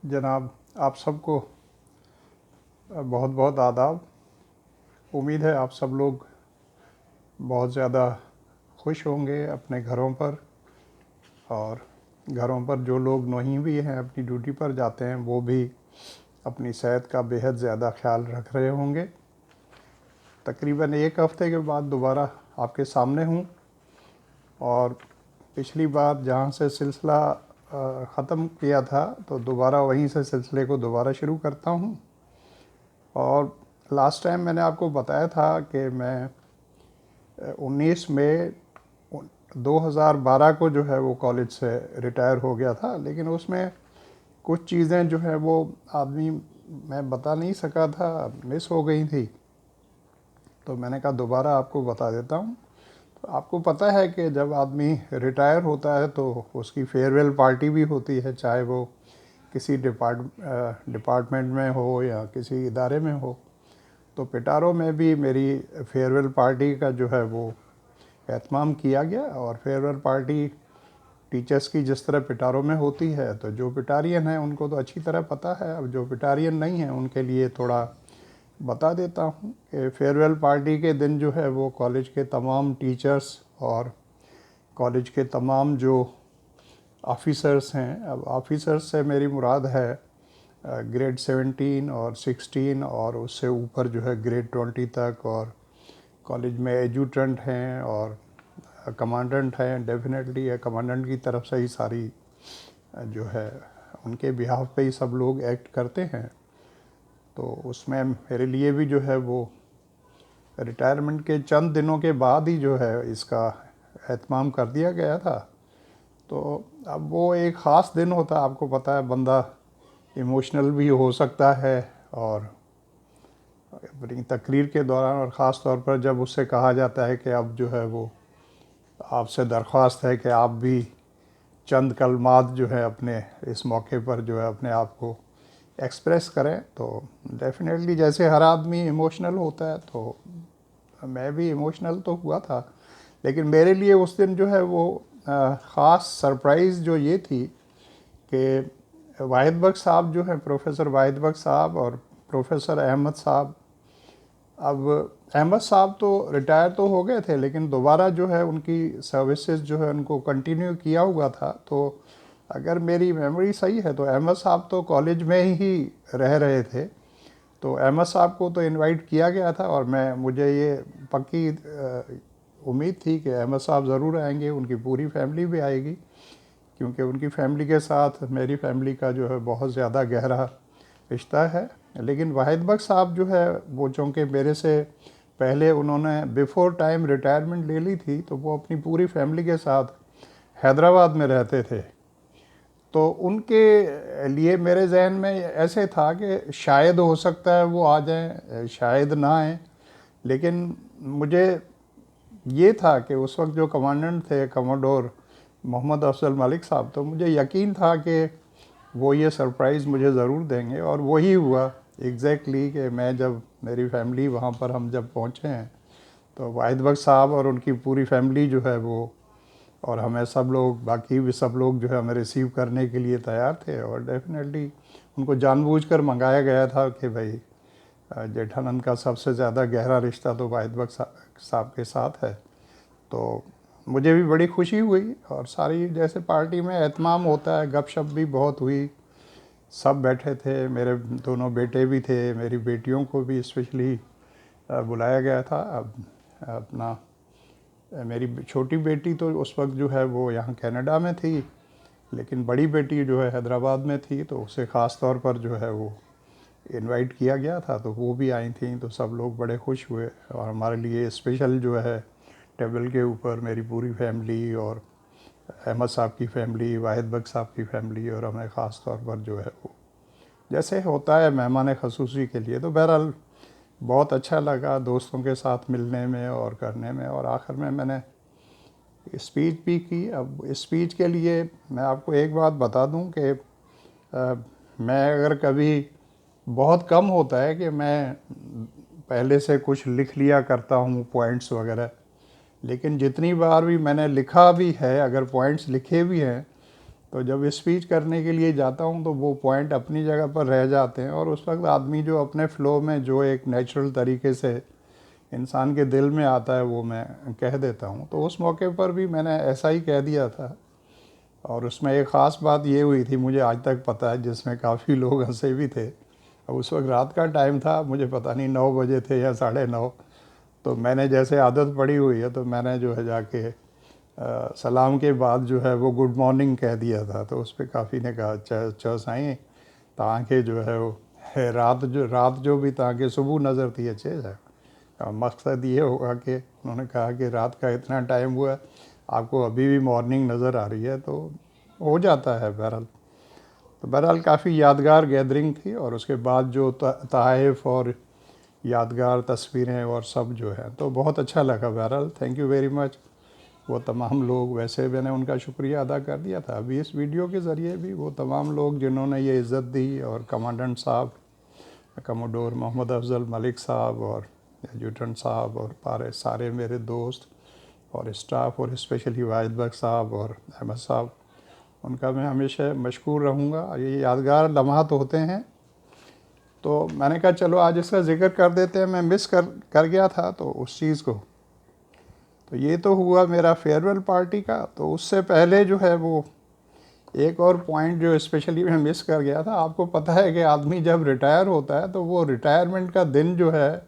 जनाब, आप सबको बहुत बहुत आदाब। उम्मीद है आप सब लोग बहुत ज़्यादा खुश होंगे अपने घरों पर, और घरों पर जो लोग नहीं भी हैं, अपनी ड्यूटी पर जाते हैं, वो भी अपनी सेहत का बेहद ज़्यादा ख्याल रख रहे होंगे। तकरीबन एक हफ़्ते के बाद दोबारा आपके सामने हूँ, और पिछली बार जहाँ से सिलसिला ख़त्म किया था, तो दोबारा वहीं से सिलसिले को दोबारा शुरू करता हूँ। और लास्ट टाइम मैंने आपको बताया था कि मैं 19 मई 2012 को जो है वो कॉलेज से रिटायर हो गया था, लेकिन उसमें कुछ चीज़ें जो है वो आदमी मैं बता नहीं सका था, मिस हो गई थी। तो मैंने कहा दोबारा आपको बता देता हूँ। तो आपको पता है कि जब आदमी रिटायर होता है तो उसकी फेयरवेल पार्टी भी होती है, चाहे वो किसी डिपार्टमेंट में हो या किसी इदारे में हो। तो पिटारो में भी मेरी फेयरवेल पार्टी का जो है वो एहतमाम किया गया, और फेयरवेल पार्टी टीचर्स की जिस तरह पिटारो में होती है, तो जो पिटारियन हैं उनको तो अच्छी तरह पता है। अब जो पिटारियन नहीं हैं उनके लिए थोड़ा बता देता हूँ कि फेयरवेल पार्टी के दिन जो है वो कॉलेज के तमाम टीचर्स और कॉलेज के तमाम जो ऑफिसर्स हैं, अब ऑफिसर्स से मेरी मुराद है ग्रेड 17 और 16 और उससे ऊपर जो है ग्रेड 20 तक, और कॉलेज में एजुटेंट हैं और कमांडेंट हैं। डेफिनेटली कमांडेंट की तरफ से ही सारी जो है उनके बिहाफ पे ही सब लोग एक्ट करते हैं। तो उसमें मेरे लिए भी जो है वो रिटायरमेंट के चंद दिनों के बाद ही जो है इसका एहतमाम कर दिया गया था। तो अब वो एक ख़ास दिन होता है, आपको पता है, बंदा इमोशनल भी हो सकता है, और अपनी तकरीर के दौरान, और ख़ास तौर पर जब उससे कहा जाता है कि अब जो है वो आपसे दरख्वास्त है कि आप भी चंद कलमात जो है अपने इस मौके पर जो है अपने आप को एक्सप्रेस करें। तो डेफिनेटली जैसे हर आदमी इमोशनल होता है, तो मैं भी इमोशनल तो हुआ था। लेकिन मेरे लिए उस दिन जो है वो ख़ास सरप्राइज़ जो ये थी कि वाहिद बख्श साहब जो हैं, प्रोफेसर वाहिद बख्श साहब और प्रोफेसर अहमद साहब, अब अहमद साहब तो रिटायर तो हो गए थे, लेकिन दोबारा जो है उनकी सर्विसेज जो है उनको कंटिन्यू किया हुआ था। तो अगर मेरी मेमोरी सही है तो अहमद साहब तो कॉलेज में ही रह रहे थे। तो अहमद साहब को तो इनवाइट किया गया था, और मुझे ये पक्की उम्मीद थी कि अहमद साहब ज़रूर आएंगे, उनकी पूरी फैमिली भी आएगी, क्योंकि उनकी फैमिली के साथ मेरी फैमिली का जो है बहुत ज़्यादा गहरा रिश्ता है। लेकिन वाहिद बख्श साहब जो है वो, चूँकि मेरे से पहले उन्होंने बिफ़ोर टाइम रिटायरमेंट ले ली थी, तो वो अपनी पूरी फैमिली के साथ हैदराबाद में रहते थे। तो उनके लिए मेरे जहन में ऐसे था कि शायद हो सकता है वो आ जाएं, शायद ना आएँ। लेकिन मुझे ये था कि उस वक्त जो कमांडेंट थे कमोडोर मोहम्मद अफजल मलिक साहब, तो मुझे यकीन था कि वो ये सरप्राइज़ मुझे ज़रूर देंगे, और वही हुआ एग्जैक्टली कि मैं जब मेरी फैमिली वहाँ पर हम जब पहुँचे हैं, तो वाहिद बख्श साहब और उनकी पूरी फैमिली जो है वो, और हमें सब लोग, बाकी भी सब लोग जो है हमें रिसीव करने के लिए तैयार थे। और डेफिनेटली उनको जानबूझकर मंगाया गया था कि भाई जेठानंद का सबसे ज़्यादा गहरा रिश्ता तो वाहिद बख्श साहब के साथ है। तो मुझे भी बड़ी खुशी हुई, और सारी जैसे पार्टी में एहतमाम होता है, गपशप भी बहुत हुई, सब बैठे थे, मेरे दोनों बेटे भी थे, मेरी बेटियों को भी स्पेशली बुलाया गया था। अब अपना मेरी छोटी बेटी तो उस वक्त जो है वो यहाँ कनाडा में थी, लेकिन बड़ी बेटी जो है हैदराबाद में थी, तो उसे ख़ास तौर पर जो है वो इनवाइट किया गया था, तो वो भी आई थी। तो सब लोग बड़े खुश हुए, और हमारे लिए स्पेशल जो है टेबल के ऊपर मेरी पूरी फैमिली और अहमद साहब की फैमिली, वाहिद बख्श साहब की फैमिली, और हमें ख़ास तौर पर जो है वो जैसे होता है मेहमान खसूसी के लिए। तो बहरहाल बहुत अच्छा लगा दोस्तों के साथ मिलने में और करने में, और आखिर में मैंने स्पीच भी की। अब स्पीच के लिए मैं आपको एक बात बता दूं कि मैं अगर कभी, बहुत कम होता है कि मैं पहले से कुछ लिख लिया करता हूँ पॉइंट्स वगैरह, लेकिन जितनी बार भी मैंने लिखा भी है, अगर पॉइंट्स लिखे भी हैं, तो जब स्पीच करने के लिए जाता हूँ तो वो पॉइंट अपनी जगह पर रह जाते हैं, और उस वक्त आदमी जो अपने फ़्लो में जो एक नेचुरल तरीके से इंसान के दिल में आता है वो मैं कह देता हूँ। तो उस मौके पर भी मैंने ऐसा ही कह दिया था, और उसमें एक ख़ास बात ये हुई थी, मुझे आज तक पता है, जिसमें काफ़ी लोग हंसे भी थे। अब उस वक्त रात का टाइम था, मुझे पता नहीं 9 बजे थे या 9:30। तो मैंने जैसे आदत पड़ी हुई है, तो मैंने जो है जाके सलाम के बाद जो है वो गुड मॉर्निंग कह दिया था। तो उस पर काफ़ी ने कहा च साईं तव्हांखे जो है वो है रात जो भी तव्हांखे सुबह नज़र थी अचे छा। मकसद ये होगा कि उन्होंने कहा कि रात का इतना टाइम हुआ, आपको अभी भी मॉर्निंग नज़र आ रही है, तो हो जाता है बहरहाल। तो बहरहाल काफ़ी यादगार गैदरिंग थी, और उसके बाद जो तहाइफ और यादगार तस्वीरें और सब जो है, तो बहुत अच्छा लगा। बहरहाल थैंक यू वेरी मच वो तमाम लोग। वैसे मैंने उनका शुक्रिया अदा कर दिया था, अभी इस वीडियो के ज़रिए भी वो तमाम लोग जिन्होंने ये इज़्ज़त दी, और कमांडेंट साहब, कमोडोर मोहम्मद अफजल मलिक साहब, और एडजुटेंट साहब, और सारे मेरे दोस्त और स्टाफ, और स्पेशली वाहिद बख्श साहब और अहमद साहब, उनका मैं हमेशा मशकूर रहूँगा। ये यादगार लम्हात होते हैं। तो मैंने कहा चलो आज इसका ज़िक्र कर देते हैं। मैं मिस कर गया था तो उस चीज़ को। तो ये तो हुआ मेरा फेयरवेल पार्टी का। तो उससे पहले जो है वो एक और पॉइंट जो स्पेशली मैं मिस कर गया था। आपको पता है कि आदमी जब रिटायर होता है तो वो रिटायरमेंट का दिन जो है,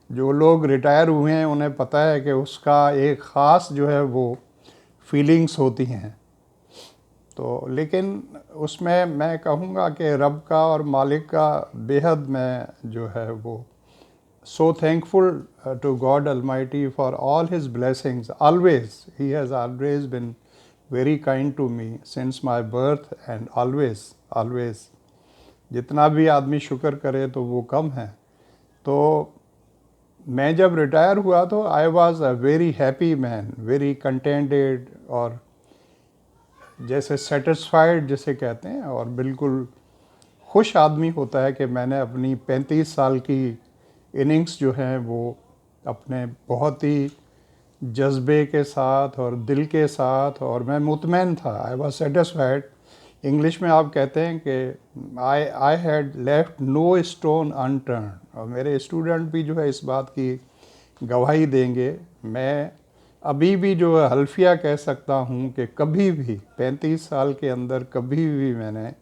जो लोग रिटायर हुए हैं उन्हें पता है कि उसका एक ख़ास जो है वो फीलिंग्स होती हैं। तो लेकिन उसमें मैं कहूँगा कि रब का और मालिक का बेहद मैं जो है वो so thankful to God Almighty for all His blessings. Always, He has always been very kind to me since my birth, and always जितना भी आदमी शुक्र करे तो वो कम है। तो मैं जब रिटायर हुआ तो I was a very happy man, very contented, और जैसे सेटिस्फाइड जिसे कहते हैं, और बिल्कुल खुश आदमी होता है कि मैंने अपनी 35 साल की इनिंग्स जो हैं वो अपने बहुत ही जज्बे के साथ और दिल के साथ, और मैं मुतमैन था, आई वॉज सेटिस्फाइड। इंग्लिश में आप कहते हैं कि I had left no stone unturned, और मेरे स्टूडेंट भी जो है इस बात की गवाही देंगे। मैं अभी भी जो है हल्फिया कह सकता हूँ कि कभी भी 35 साल के अंदर कभी भी मैंने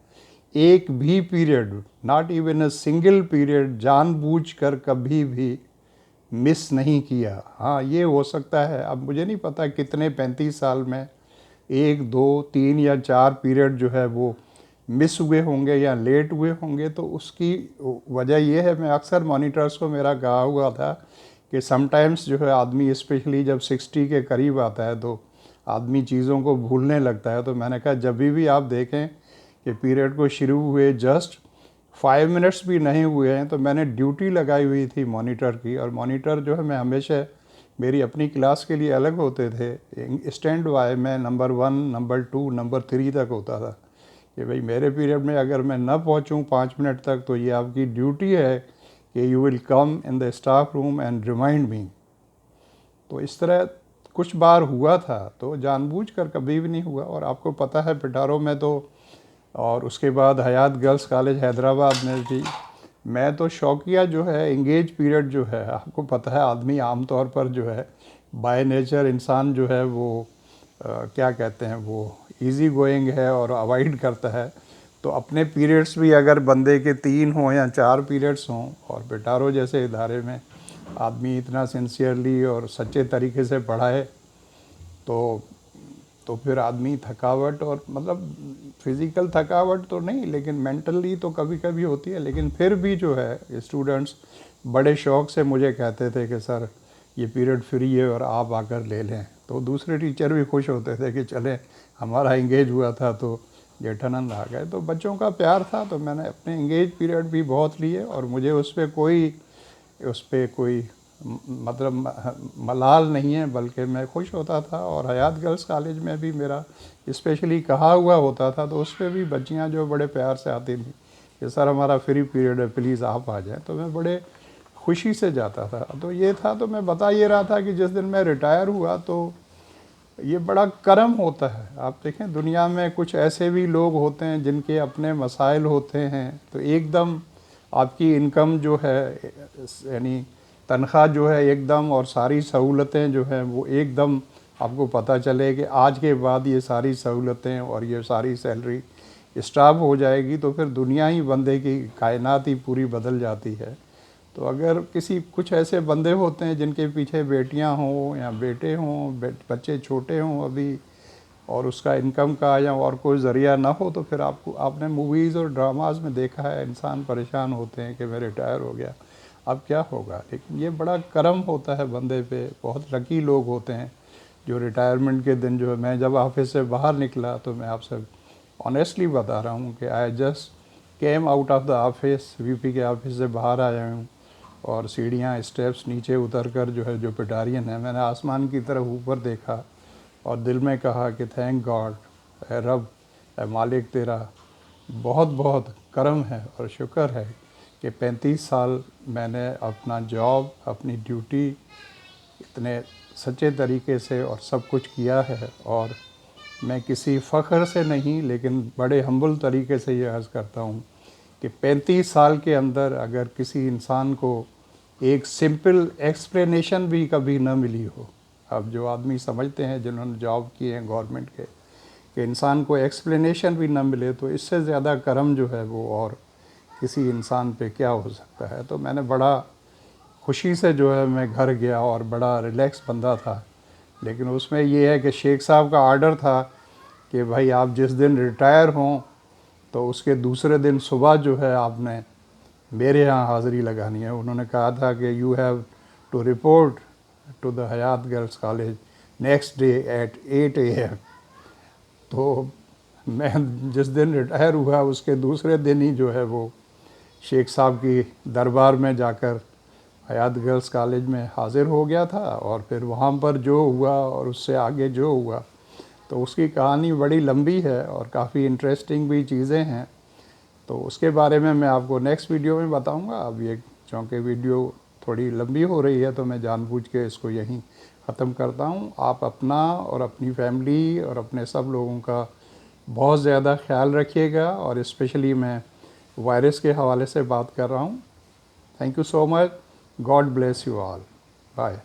एक भी period, not even a single period, जानबूझकर कभी भी मिस नहीं किया। हाँ, ये हो सकता है, अब मुझे नहीं पता कितने 35 साल में 1, 2, 3 या 4 पीरियड जो है वो मिस हुए होंगे या लेट हुए होंगे। तो उसकी वजह ये है, मैं अक्सर मॉनिटर्स को मेरा कहा हुआ था कि समटाइम्स जो है आदमी स्पेशली जब 60 के करीब आता है तो आदमी चीज़ों को भूलने लगता है। तो मैंने कहा जब भी आप देखें कि पीरियड को शुरू हुए जस्ट 5 मिनट्स भी नहीं हुए हैं, तो मैंने ड्यूटी लगाई हुई थी मॉनिटर की। और मॉनिटर जो है मैं हमेशा मेरी अपनी क्लास के लिए अलग होते थे। स्टैंड बाय में नंबर 1, नंबर 2, नंबर 3 तक होता था कि भाई मेरे पीरियड में अगर मैं न पहुंचूं 5 मिनट तक तो ये आपकी ड्यूटी है कि you will come in the staff room and remind me. तो इस तरह कुछ बार हुआ था, तो जानबूझकर कभी भी नहीं हुआ। और आपको पता है पिटारो में तो, और उसके बाद हयात गर्ल्स कॉलेज हैदराबाद में भी, मैं तो शौकिया जो है इंगेज पीरियड जो है, आपको पता है आदमी आमतौर पर जो है बाय नेचर इंसान जो है वो क्या कहते हैं वो इजी गोइंग है और अवॉइड करता है। तो अपने पीरियड्स भी अगर बंदे के 3 हों या 4 पीरियड्स हों, और पिटारो जैसे इदारे में आदमी इतना सिंसियरली और सच्चे तरीके से पढ़ाए, तो फिर आदमी थकावट, और मतलब फिज़िकल थकावट तो नहीं लेकिन मेंटली तो कभी कभी होती है। लेकिन फिर भी जो है स्टूडेंट्स बड़े शौक़ से मुझे कहते थे कि सर ये पीरियड फ्री है और आप आकर ले लें। तो दूसरे टीचर भी खुश होते थे कि चले हमारा इंगेज हुआ था तो जेठानंद आ गए। तो बच्चों का प्यार था, तो मैंने अपने इंगेज पीरियड भी बहुत लिए, और मुझे उस पर कोई मतलब मलाल नहीं है, बल्कि मैं खुश होता था। और हयात गर्ल्स कॉलेज में भी मेरा स्पेशली कहा हुआ होता था, तो उस पर भी बच्चियाँ जो बड़े प्यार से आती थी कि सर हमारा फ्री पीरियड है, प्लीज़ आप आ जाएं। तो मैं बड़े खुशी से जाता था। तो ये था, तो मैं बता ये रहा था कि जिस दिन मैं रिटायर हुआ तो ये बड़ा कर्म होता है। आप देखें दुनिया में कुछ ऐसे भी लोग होते हैं जिनके अपने मसाइल होते हैं, तो एकदम आपकी इनकम जो है, यानी तनख्वाह जो है एकदम, और सारी सहूलतें जो हैं वो एकदम आपको पता चले कि आज के बाद ये सारी सहूलतें और ये सारी सैलरी स्टॉप हो जाएगी, तो फिर दुनिया ही बंदे की, कायनात ही पूरी बदल जाती है। तो अगर किसी कुछ ऐसे बंदे होते हैं जिनके पीछे बेटियां हों या बेटे हों, बच्चे छोटे हों अभी, और उसका इनकम का या और कोई ज़रिया ना हो, तो फिर आपने मूवीज़ और ड्रामाज में देखा है इंसान परेशान होते हैं कि मैं रिटायर हो गया, अब क्या होगा। लेकिन ये बड़ा करम होता है बंदे पे, बहुत लकी लोग होते हैं जो रिटायरमेंट के दिन जो है, मैं जब ऑफिस से बाहर निकला तो मैं आपसे ऑनेस्टली बता रहा हूँ कि I just came out of the office, VP के ऑफिस से बाहर आया हूँ, और सीढ़ियाँ स्टेप्स नीचे उतर कर जो है, जो पिटारियन है, मैंने आसमान की तरफ ऊपर देखा और दिल में कहा कि थैंक गॉड, ए रब, ए मालिक, तेरा बहुत बहुत करम है और शुक्र है कि 35 साल मैंने अपना जॉब, अपनी ड्यूटी इतने सच्चे तरीके से और सब कुछ किया है। और मैं किसी फ़ख्र से नहीं, लेकिन बड़े हम्बल तरीके से ये अर्ज़ करता हूँ कि 35 साल के अंदर अगर किसी इंसान को एक सिंपल एक्सप्लेनेशन भी कभी न मिली हो, अब जो आदमी समझते हैं जिन्होंने जॉब किए हैं गवर्नमेंट के, कि इंसान को एक्सप्लेनेशन भी न मिले, तो इससे ज़्यादा करम जो है वो और किसी इंसान पे क्या हो सकता है। तो मैंने बड़ा खुशी से जो है मैं घर गया और बड़ा रिलैक्स बंदा था। लेकिन उसमें ये है कि शेख साहब का आर्डर था कि भाई आप जिस दिन रिटायर हों तो उसके दूसरे दिन सुबह जो है आपने मेरे यहाँ हाज़िरी लगानी है। उन्होंने कहा था कि you have to report to the Hayat girls college next day at 8 AM। तो मैं जिस दिन रिटायर हुआ उसके दूसरे दिन ही जो है वो शेख साहब की दरबार में जाकर हयात गर्ल्स कॉलेज में हाज़िर हो गया था। और फिर वहाँ पर जो हुआ और उससे आगे जो हुआ, तो उसकी कहानी बड़ी लंबी है और काफ़ी इंटरेस्टिंग भी चीज़ें हैं। तो उसके बारे में मैं आपको नेक्स्ट वीडियो में बताऊंगा। अब ये चूँकि वीडियो थोड़ी लंबी हो रही है तो मैं जानबूझ के इसको यहीं ख़त्म करता हूँ। आप अपना और अपनी फैमिली और अपने सब लोगों का बहुत ज़्यादा ख्याल रखिएगा, और स्पेशली मैं वायरस के हवाले से बात कर रहा हूँ। Thank you so much. God bless you all. Bye.